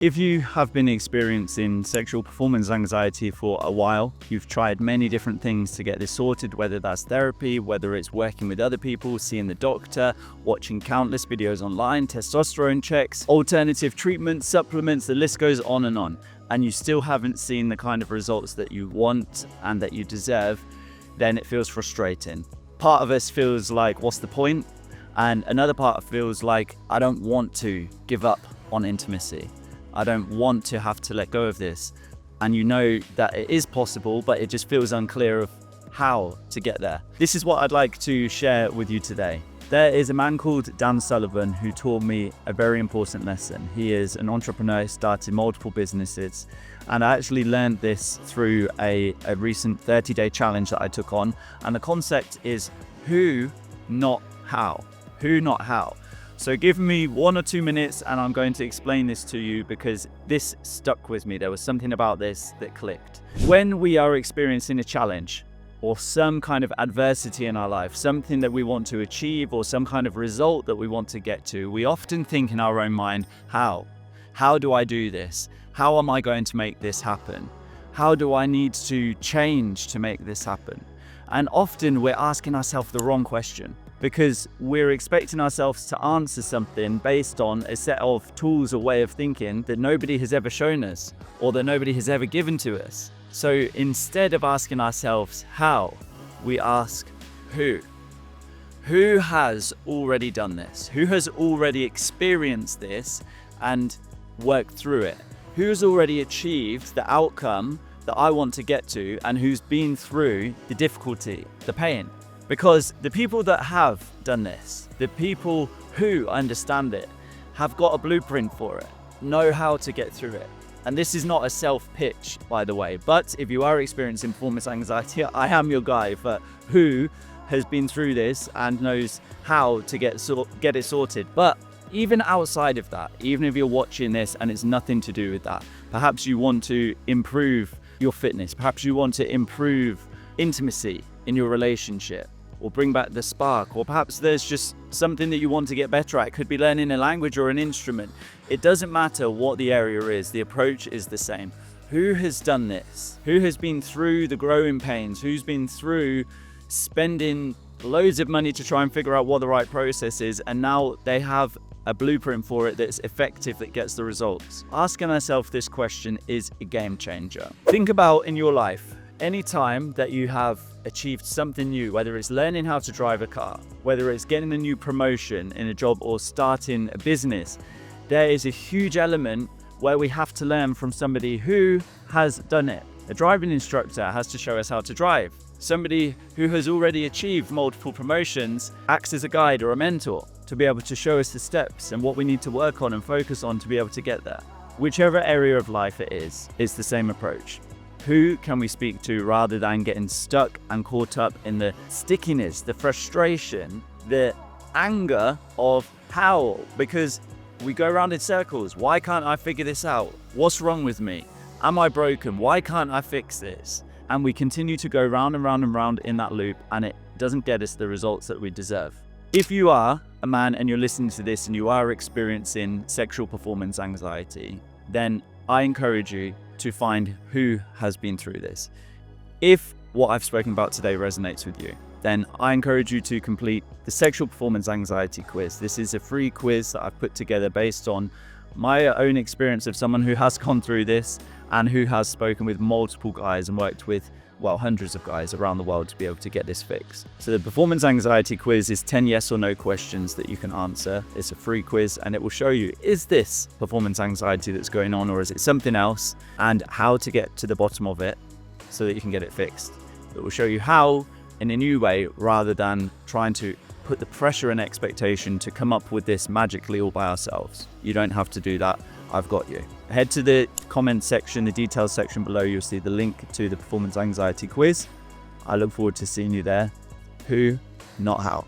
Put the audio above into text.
If you have been experiencing sexual performance anxiety for a while, you've tried many different things to get this sorted, whether that's therapy, whether it's working with other people, seeing the doctor, watching countless videos online, testosterone checks, alternative treatments, supplements, the list goes on, and you still haven't seen the kind of results that you want and that you deserve, then it feels frustrating. Part of us feels like, what's the point? And another part feels like, I don't want to give up on intimacy. I don't want to have to let go of this. And you know that it is possible, but it just feels unclear of how to get there. This is what I'd like to share with you today. There is a man called Dan Sullivan who taught me a very important lesson. He is an entrepreneur, started multiple businesses, and I actually learned this through a recent 30-day challenge that I took on. And the concept is who, not how. Who, not how. So give me 1 or 2 minutes and I'm going to explain this to you because this stuck with me. There was something about this that clicked. When we are experiencing a challenge or some kind of adversity in our life, something that we want to achieve or some kind of result that we want to get to, we often think in our own mind, how? How do I do this? How am I going to make this happen? How do I need to change to make this happen? And often we're asking ourselves the wrong question, because we're expecting ourselves to answer something based on a set of tools or way of thinking that nobody has ever shown us or that nobody has ever given to us. So instead of asking ourselves how, we ask who. Who has already done this? Who has already experienced this and worked through it? Who's already achieved the outcome that I want to get to and who's been through the difficulty, the pain? Because the people that have done this, the people who understand it, have got a blueprint for it, know how to get through it. And this is not a self-pitch, by the way, but if you are experiencing performance anxiety, I am your guy for who has been through this and knows how to get it sorted. But even outside of that, even if you're watching this and it's nothing to do with that, perhaps you want to improve your fitness, perhaps you want to improve intimacy in your relationship, or bring back the spark, or perhaps there's just something that you want to get better at. It could be learning a language or an instrument. It doesn't matter what the area is, the approach is the same. Who has done this? Who has been through the growing pains? Who's been through spending loads of money to try and figure out what the right process is, and now they have a blueprint for it that's effective, that gets the results? Asking ourselves this question is a game changer. Think about in your life, any time that you have achieved something new, whether it's learning how to drive a car, whether it's getting a new promotion in a job or starting a business, there is a huge element where we have to learn from somebody who has done it. A driving instructor has to show us how to drive. Somebody who has already achieved multiple promotions acts as a guide or a mentor to be able to show us the steps and what we need to work on and focus on to be able to get there. Whichever area of life it is, it's the same approach. Who can we speak to rather than getting stuck and caught up in the stickiness, the frustration, the anger of how? Because we go around in circles. Why can't I figure this out? What's wrong with me? Am I broken? Why can't I fix this? And we continue to go round and round and round in that loop, and it doesn't get us the results that we deserve. If you are a man and you're listening to this and you are experiencing sexual performance anxiety, then I encourage you to find who has been through this. If what I've spoken about today resonates with you, then I encourage you to complete the sexual performance anxiety quiz. This is a free quiz that I've put together based on my own experience of someone who has gone through this and who has spoken with multiple guys and worked with, well, hundreds of guys around the world to be able to get this fixed. So the performance anxiety quiz is 10 yes or no questions that you can answer. It's a free quiz and it will show you, is this performance anxiety that's going on or is it something else, and how to get to the bottom of it so that you can get it fixed. It will show you how in a new way rather than trying to put the pressure and expectation to come up with this magically all by ourselves. You don't have to do that. I've got you. Head to the comment section, the details section below. You'll see the link to the performance anxiety quiz. I look forward to seeing you there. Who, not how.